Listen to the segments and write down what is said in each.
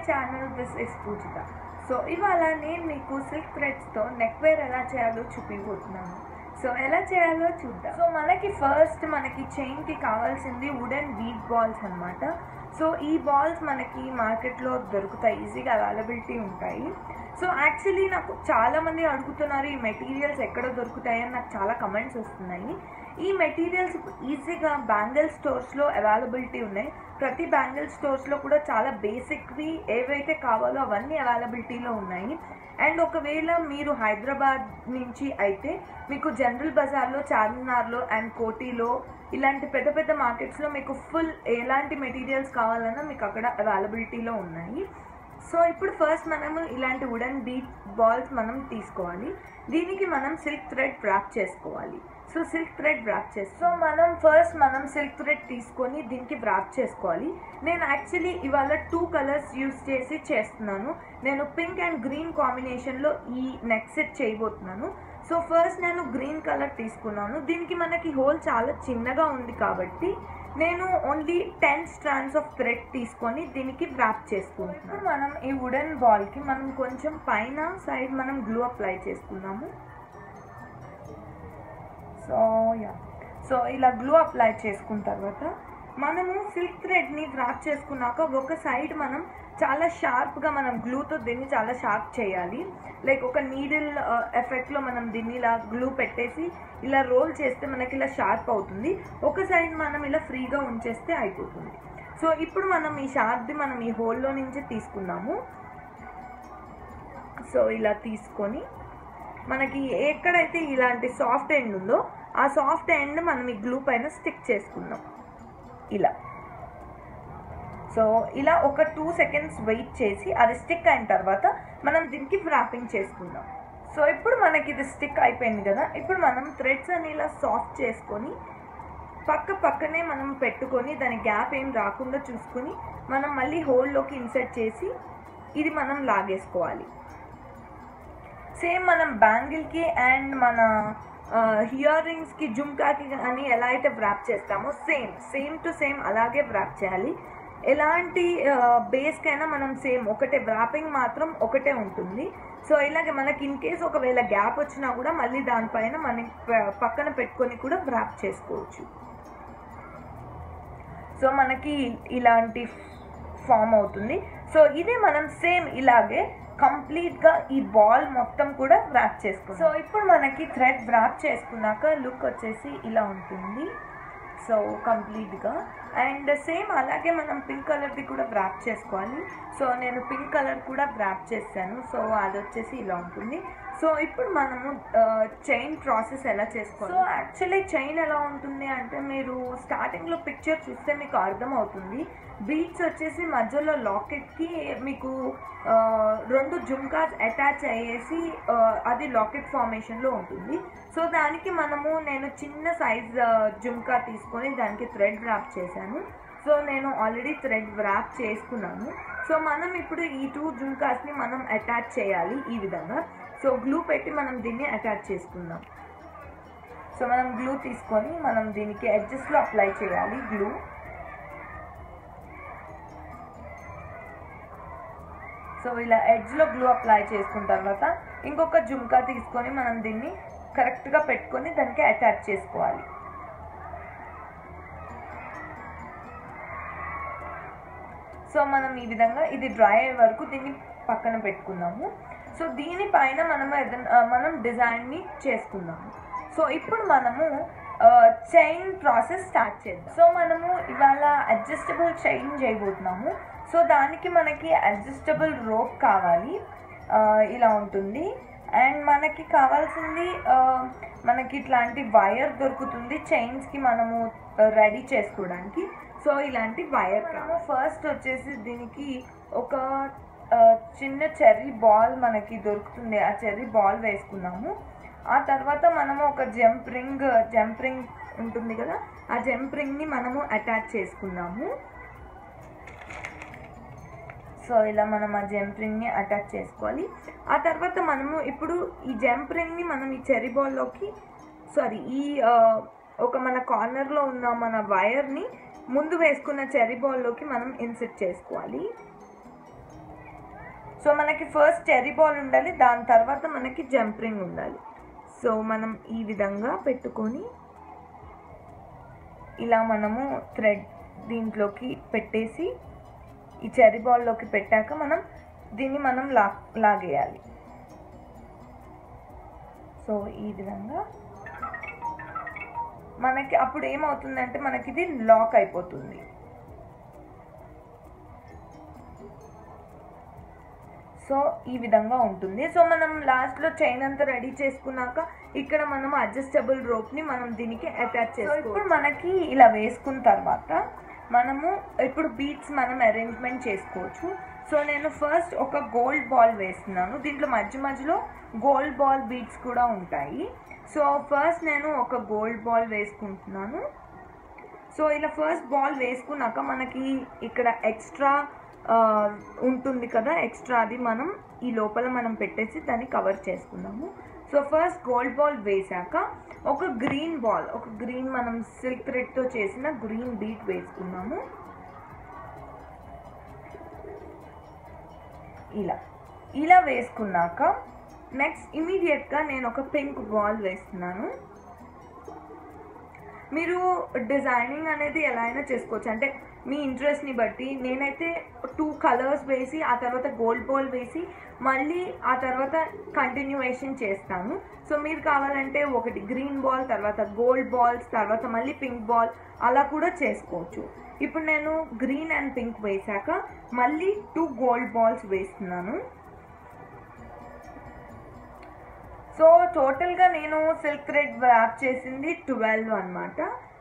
Channel, this is Poojitha. So ఇవాళ నేను మీకు సిల్క్ థ్రెడ్స్తో నెక్ వేర్ ఎలా చేయాలో చూపిపోతున్నాను. సో ఎలా చేయాలో చూద్దాం. సో మనకి ఫస్ట్ చైన్కి కావాల్సింది వుడెన్ బీడ్ బాల్స్ అనమాట. సో ఈ బాల్స్ మనకి మార్కెట్లో దొరుకుతాయి, ఈజీగా అవైలబిలిటీ ఉంటాయి. సో యాక్చువల్లీ నాకు చాలామంది అడుగుతున్నారు ఈ మెటీరియల్స్ ఎక్కడ దొరుకుతాయని, నాకు చాలా కమెంట్స్ వస్తున్నాయి. ఈ మెటీరియల్స్ ఈజీగా బ్యాంగిల్ స్టోర్స్లో అవైలబిలిటీ ఉన్నాయి. ప్రతి బ్యాంగిల్ స్టోర్స్లో కూడా చాలా బేసిక్వి ఏవైతే కావాలో అవన్నీ అవైలబిలిటీలో ఉన్నాయి. అండ్ ఒకవేళ మీరు హైదరాబాద్ నుంచి అయితే మీకు జనరల్ బజార్లో, చార్మినార్లో అండ్ కోటిలో ఇలాంటి పెద్ద పెద్ద మార్కెట్స్లో మీకు ఫుల్ ఎలాంటి మెటీరియల్స్ కావాలన్నా మీకు అక్కడ అవైలబిలిటీలో ఉన్నాయి. సో ఇప్పుడు ఫస్ట్ మనము ఇలాంటి వుడెన్ బీడ్ బాల్స్ మనం తీసుకోవాలి. దీనికి మనం సిల్క్ థ్రెడ్ వ్రాప్ చేసుకోవాలి. So silk thread wrap so మనం సిల్క్ థ్రెడ్ తీసుకొని దీనికి వ్రాప్ చేసుకోవాలి. నేను యాక్చువల్లీ ఇవాళ 2 కలర్స్ యూస్ చేసి చేస్తున్నాను. నేను పింక్ అండ్ గ్రీన్ కాంబినేషన్లో ఈ నెక్ సెట్ చేయబోతున్నాను. సో ఫస్ట్ నేను గ్రీన్ కలర్ తీసుకున్నాను. దీనికి మనకి హోల్ చాలా చిన్నగా ఉంది కాబట్టి నేను ఓన్లీ 10 స్ట్రాండ్స్ ఆఫ్ థ్రెడ్ తీసుకొని దీనికి వ్రాప్ చేసుకుంటున్నాను. మనం ఈ వుడెన్ బాల్కి మనం కొంచెం పైన సైడ్ మనం గ్లూ అప్లై చేసుకున్నాము. సో ఇలా గ్లూ అప్లై చేసుకున్న తర్వాత మనము సిల్క్ థ్రెడ్ని వ్రాప్ చేసుకున్నాక ఒక సైడ్ మనం చాలా షార్ప్గా మనం గ్లూతో దీన్ని చాలా షార్ప్ చేయాలి. లైక్ ఒక నీడిల్ ఎఫెక్ట్లో మనం దీన్ని ఇలా గ్లూ పెట్టేసి ఇలా రోల్ చేస్తే మనకి ఇలా షార్ప్ అవుతుంది. ఒక సైడ్ మనం ఇలా ఫ్రీగా ఉంచేస్తే అయిపోతుంది. సో ఇప్పుడు మనం ఈ షార్ప్ది మనం ఈ హోల్లో నుంచి తీసుకున్నాము. సో ఇలా తీసుకొని మనకి ఎక్కడైతే ఇలాంటి సాఫ్ట్ ఎండ్ ఉందో ఆ సాఫ్ట్ ఎండ్ మనం ఈ గ్లూ పైన స్టిక్ చేసుకుందాం ఇలా. సో ఇలా ఒక 2 సెకండ్స్ వెయిట్ చేసి అది స్టిక్ అయిన తర్వాత మనం దీనికి వ్రాపింగ్ చేసుకుందాం. సో ఇప్పుడు మనకి ఇది స్టిక్ అయిపోయింది కదా. ఇప్పుడు మనం థ్రెడ్స్ అని ఇలా సాఫ్ట్ చేసుకొని పక్కనే మనం పెట్టుకొని దాని గ్యాప్ ఏం రాకుండా చూసుకొని మనం మళ్ళీ హోల్లోకి ఇన్సర్ట్ చేసి ఇది మనం లాగేసుకోవాలి. సేమ్ మనం బ్యాంగిల్కి అండ్ మన ఇయర్ రింగ్స్కి, జుమ్కాకి అని ఎలా అయితే వ్రాప్ చేస్తామో సేమ్ టు సేమ్ అలాగే వ్రాప్ చేయాలి. ఎలాంటి బేస్కైనా మనం సేమ్ ఒకటే, వ్రాపింగ్ మాత్రం ఒకటే ఉంటుంది. సో ఇలాగే మనకి ఇన్ కేస్ ఒకవేళ గ్యాప్ వచ్చినా కూడా మళ్ళీ దానిపైన మనం పక్కన పెట్టుకొని కూడా వ్రాప్ చేసుకోవచ్చు. సో మనకి ఇలాంటి ఫామ్ అవుతుంది. సో ఇదే మనం సేమ్ ఇలాగే కంప్లీట్గా ఈ బాల్ మొత్తం కూడా వ్రాప్ చేసుకుంటాం. సో ఇప్పుడు మనకి థ్రెడ్ వ్రాప్ చేసుకున్నాక లుక్ వచ్చేసి ఇలా ఉంటుంది. సో కంప్లీట్గా అండ్ సేమ్ అలాగే మనం పింక్ కలర్ది కూడా వ్రాప్ చేసుకోవాలి. సో నేను పింక్ కలర్ కూడా వ్రాప్ చేశాను. సో అది వచ్చేసి ఇలా ఉంటుంది. సో ఇప్పుడు మనము చైన్ ప్రాసెస్ ఎలా చేసుకోవాలి. సో యాక్చువల్లీ చైన్ ఎలా ఉంటుంది అంటే మీరు స్టార్టింగ్లో పిక్చర్ చూస్తే మీకు అర్థమవుతుంది. బీడ్స్ వచ్చేసి మధ్యలో లాకెట్కి మీకు 2 జుమ్కాస్ అటాచ్ అయ్యేసి అది లాకెట్ ఫార్మేషన్లో ఉంటుంది. సో దానికి నేను చిన్న సైజ్ జుమ్కా తీసుకొని దానికి థ్రెడ్ వ్రాప్ చేశాను. సో నేను ఆల్రెడీ థ్రెడ్ వ్రాప్ చేసుకున్నాను. సో మనం ఇప్పుడు ఈ 2 జుమ్కాస్ని మనం అటాచ్ చేయాలి ఈ విధంగా. సో గ్లూ పెట్టి మనం దీన్ని అటాచ్ చేసుకుందాం. సో మనం గ్లూ తీసుకొని మనం దీనికి ఎడ్జెస్లో అప్లై చేయాలి గ్లూ. సో ఇలా ఎడ్జ్లో గ్లూ అప్లై చేసుకున్న తర్వాత ఇంకొక జుమ్కా తీసుకొని మనం దీన్ని కరెక్ట్గా పెట్టుకొని దానికి అటాచ్ చేసుకోవాలి. సో మనం ఈ విధంగా ఇది డ్రై అయ్యే వరకు దీన్ని పక్కన పెట్టుకుందాము. సో దీనిపైన మనం డిజైన్ని చేసుకుందాము. సో ఇప్పుడు మనము చైన్ ప్రాసెస్ స్టార్ట్ చేద్దాం. సో మనము ఇవాళ అడ్జస్టబుల్ చైన్ చేయబోతున్నాము. సో దానికి మనకి అడ్జస్టబుల్ రోప్ కావాలి, ఇలా ఉంటుంది. అండ్ మనకి కావాల్సింది మనకి ఇట్లాంటి వైర్ దొరుకుతుంది చైన్స్కి మనము రెడీ చేసుకోవడానికి. సో ఇలాంటి వైర్ కావాలి. ఫస్ట్ వచ్చేసి దీనికి ఒక చిన్న చెర్రీ బాల్ మనకి దొరుకుతుంది. ఆ చెర్రీ బాల్ వేసుకున్నాము. ఆ తర్వాత మనము ఒక జంప్ రింగ్ ఉంటుంది కదా, ఆ జంప్ రింగ్ని మనము అటాచ్ చేసుకున్నాము. సో ఇలా మనం ఆ జంప్ రింగ్ని అటాచ్ చేసుకోవాలి. ఆ తర్వాత మనము ఇప్పుడు ఈ జంప్ రింగ్ని మనం ఈ చెర్రీ బాల్లోకి ఒక మన కార్నర్లో ఉన్న మన వైర్ని ముందు వేసుకున్న చెర్రీ బాల్లోకి మనం ఇన్సర్ట్ చేసుకోవాలి. సో మనకి ఫస్ట్ చెర్రీ బాల్ ఉండాలి, దాని తర్వాత మనకి జంప్ రింగ్ ఉండాలి. సో మనం ఈ విధంగా పెట్టుకొని ఇలా మనము థ్రెడ్ దీంట్లోకి పెట్టేసి ఈ చెర్రీ బాల్లోకి పెట్టాక దీన్ని మనం లాగేయాలి. సో ఈ విధంగా మనకి అప్పుడు ఏమవుతుందంటే మనకి ఇది లాక్ అయిపోతుంది. సో ఈ విధంగా ఉంటుంది. సో మనం లాస్ట్లో చైన్ అంతా రెడీ చేసుకున్నాక ఇక్కడ మనం అడ్జస్టబుల్ రోప్ని మనం దీనికి అటాచ్ చేసుకోవాలి. ఇప్పుడు మనకి ఇలా వేసుకున్న తర్వాత మనము ఇప్పుడు బీడ్స్ మనం అరేంజ్మెంట్ చేసుకోవచ్చు. సో నేను ఫస్ట్ ఒక గోల్డ్ బాల్ వేస్తున్నాను. దీంట్లో మధ్యలో గోల్డ్ బాల్ బీడ్స్ కూడా ఉంటాయి. సో ఫస్ట్ నేను ఒక గోల్డ్ బాల్ వేసుకుంటున్నాను. సో ఇలా ఫస్ట్ బాల్ వేసుకున్నాక మనకి ఇక్కడ ఎక్స్ట్రా ఉంటుంది కదా, ఎక్స్ట్రా అది మనం ఈ లోపల మనం పెట్టేసి దాన్ని కవర్ చేసుకున్నాము. సో ఫస్ట్ గోల్డ్ బాల్ వేసాక ఒక గ్రీన్ మనం సిల్క్ థ్రెడ్తో చేసిన గ్రీన్ బీట్ వేసుకున్నాము. ఇలా వేసుకున్నాక నెక్స్ట్ ఇమీడియట్గా నేను ఒక పింక్ బాల్ వేస్తున్నాను. మీరు డిజైనింగ్ అనేది ఎలా అయినా చేసుకోవచ్చు, అంటే మీ ఇంట్రెస్ట్ని బట్టి. నేనైతే 2 కలర్స్ వేసి ఆ తర్వాత గోల్డ్ బాల్ వేసి మళ్ళీ ఆ తర్వాత కంటిన్యూయేషన్ చేస్తాను. సో మీరు కావాలంటే ఒకటి గ్రీన్ బాల్, తర్వాత గోల్డ్ బాల్స్, తర్వాత మళ్ళీ పింక్ బాల్ అలా కూడా చేసుకోవచ్చు. ఇప్పుడు నేను గ్రీన్ అండ్ పింక్ వేసాక మళ్ళీ 2 గోల్డ్ బాల్స్ వేస్తున్నాను. సో టోటల్గా నేను సిల్క్ థ్రెడ్ వ్రాప్ చేసింది 12 అన్నమాట.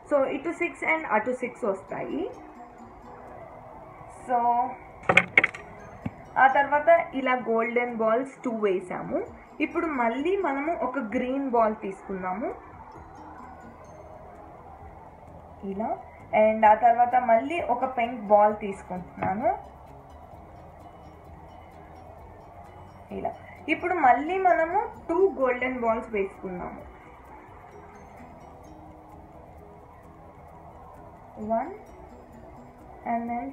సో ఇటు 6 అండ్ అటు 6 వస్తాయి. సో ఆ తర్వాత ఇలా గోల్డెన్ బాల్స్ 2 వేసాము. ఇప్పుడు మళ్ళీ మనము ఒక గ్రీన్ బాల్ తీసుకున్నాము ఇలా, అండ్ ఆ తర్వాత మళ్ళీ ఒక పింక్ బాల్ తీసుకుంటున్నాను ఇలా. ఇప్పుడు మళ్ళీ మనము 2 గోల్డెన్ బాల్స్ వేసుకున్నాము. 1 అండ్ దెన్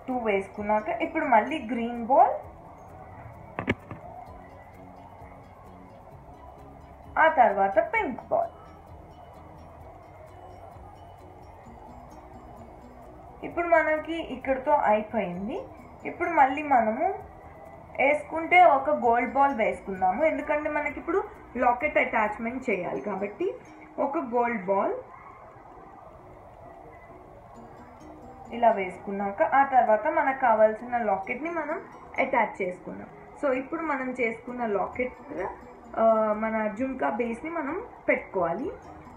2 వేసుకున్నాక ఇప్పుడు మళ్ళీ గ్రీన్ బాల్, ఆ తర్వాత పింక్ బాల్. ఇప్పుడు మనకి ఇక్కడతో అయిపోయింది. ఇప్పుడు మళ్ళీ మనము వేసుకుంటే ఒక గోల్డ్ బాల్ వేసుకుందాము, ఎందుకంటే మనకి ఇప్పుడు లాకెట్ అటాచ్మెంట్ చేయాలి కాబట్టి. ఒక గోల్డ్ బాల్ ఇలా వేసుకున్నాక ఆ తర్వాత మనకు కావాల్సిన లాకెట్ని మనం అటాచ్ చేసుకున్నాం. సో ఇప్పుడు మనం చేసుకున్న లాకెట్ మన జుంకా బేస్ని మనం పెట్టుకోవాలి.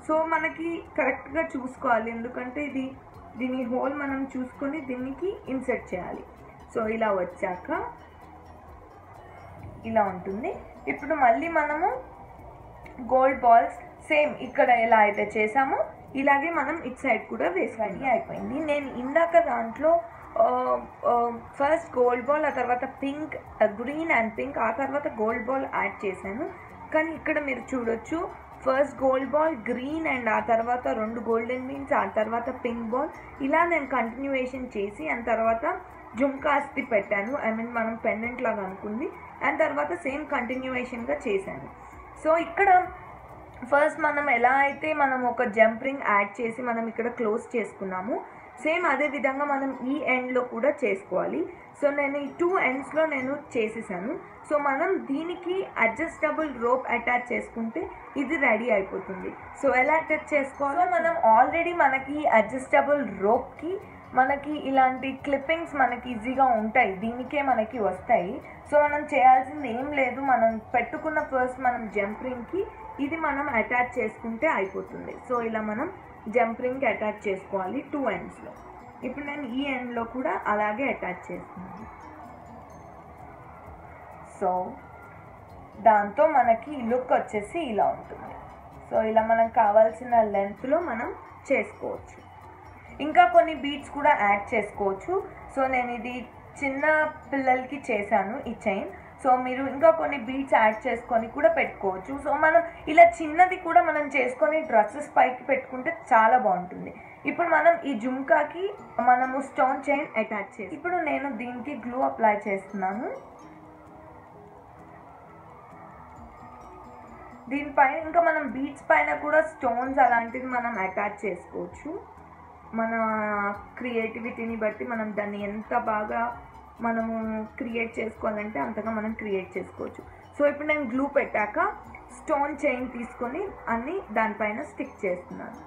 సో మనకి కరెక్ట్గా చూసుకోవాలి, ఎందుకంటే దీని హోల్ మనం చూసుకొని దీనికి ఇన్సర్ట్ చేయాలి. సో ఇలా వచ్చాక ఇలా ఉంటుంది. ఇప్పుడు మళ్ళీ మనము గోల్డ్ బాల్స్ సేమ్ ఇక్కడ ఎలా అయితే చేసామో ఇలాగే మనం ఇటు సైడ్ కూడా వేసుకొని అయిపోయింది. నేను ఇందాక దాంట్లో ఫస్ట్ గోల్డ్ బాల్, ఆ తర్వాత పింక్, గ్రీన్ అండ్ పింక్, ఆ తర్వాత గోల్డ్ బాల్ యాడ్ చేశాను. కానీ ఇక్కడ మీరు చూడొచ్చు first gold ball, green and ఆ తర్వాత 2 గోల్డెన్ బీన్స్, ఆ తర్వాత పింక్ బాల్, ఇలా నేను కంటిన్యూయేషన్ చేసి అండ్ తర్వాత జుమ్కాస్ది పెట్టాను. మనం పెండెంట్ లాగా అనుకుంది, అండ్ తర్వాత సేమ్ కంటిన్యూయేషన్గా చేశాను. సో ఇక్కడ ఫస్ట్ మనం ఎలా అయితే మనం ఒక జంప్ రింగ్ యాడ్ చేసి మనం ఇక్కడ క్లోజ్ చేసుకున్నాము, సేమ్ అదే విధంగా మనం ఈ ఎండ్లో కూడా చేసుకోవాలి. సో నేను ఈ 2 ఎండ్స్లో నేను చేసేసాను. సో మనం దీనికి అడ్జస్టబుల్ రోప్ అటాచ్ చేసుకుంటే ఇది రెడీ అయిపోతుంది. సో ఎలా అటాచ్ చేసుకోవాలో మనం ఆల్రెడీ మనకి అడ్జస్టబుల్ రోప్కి మనకి ఇలాంటి క్లిప్పింగ్స్ మనకి ఈజీగా ఉంటాయి, దీనికే మనకి వస్తాయి. సో మనం చేయాల్సింది ఏం లేదు, మనం పెట్టుకున్న ఫస్ట్ మనం జంప్ రింగ్కి ఇది మనం అటాచ్ చేసుకుంటే అయిపోతుంది. సో ఇలా మనం జంప్ రింగ్కి అటాచ్ చేసుకోవాలి 2 ఎండ్స్లో. ఇప్పుడు నేను ఈ ఎండ్లో కూడా అలాగే అటాచ్ చేస్తున్నాను. సో దాంతో మనకి లుక్ వచ్చేసి ఇలా ఉంటుంది. సో ఇలా మనకు కావాల్సిన లెంత్లో మనం చేసుకోవచ్చు. ఇంకా కొన్ని బీడ్స్ కూడా యాడ్ చేసుకోవచ్చు. సో నేను ఇది చిన్న పిల్లలకి చేశాను ఈ చైన్. సో మీరు ఇంకా కొన్ని బీడ్స్ యాడ్ చేసుకొని కూడా పెట్టుకోవచ్చు. సో మనం ఇలా చిన్నది కూడా మనం చేసుకొని డ్రెస్సెస్ పైకి పెట్టుకుంటే చాలా బాగుంటుంది. ఇప్పుడు మనం ఈ జుమ్కాకి మనము స్టోన్ చైన్ అటాచ్ చేసి ఇప్పుడు నేను దీనికి గ్లూ అప్లై చేస్తున్నాను. దీనిపైన ఇంకా మనం బీడ్స్ పైన కూడా స్టోన్స్ అలాంటివి మనం అటాచ్ చేసుకోవచ్చు. మన క్రియేటివిటీని బట్టి మనం దాన్ని ఎంత బాగా మనము క్రియేట్ చేసుకోవాలంటే అంతగా మనం క్రియేట్ చేసుకోవచ్చు. సో ఇప్పుడు నేను గ్లూ పెట్టాక స్టోన్ చైన్ తీసుకొని అన్నీ దానిపైన స్టిక్ చేస్తున్నాను.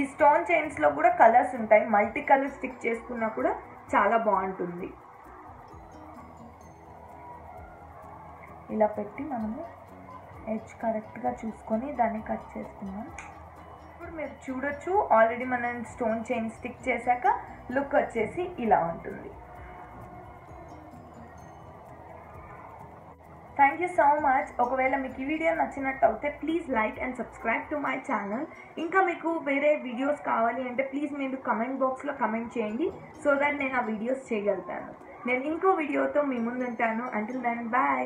ఈ స్టోన్ చైన్స్లో కూడా కలర్స్ ఉంటాయి, మల్టీ కలర్ స్టిక్ చేసుకున్నా కూడా చాలా బాగుంటుంది. ఇలా పెట్టి మనము ఎడ్జ్ కరెక్ట్గా చూసుకొని దాన్ని కట్ చేసుకున్నాం. ఇప్పుడు మీరు చూడొచ్చు, ఆల్రెడీ మనం స్టోన్ చైన్ స్టిక్ చేశాక లుక్ వచ్చేసి ఇలా ఉంటుంది. Thank you so much. ఒకవేళ మీకు ఈ వీడియో నచ్చినట్టు అయితే please like and subscribe to my channel. ఇంకా మీకు వేరే వీడియోస్ కావాలి అంటే ప్లీజ్ మీరు కమెంట్ బాక్స్లో కమెంట్ చేయండి, సో దట్ నేను ఆ వీడియోస్ చేయగలుగుతాను. నేను ఇంకో వీడియోతో మీ ముందు ఉంటాను. Until then bye.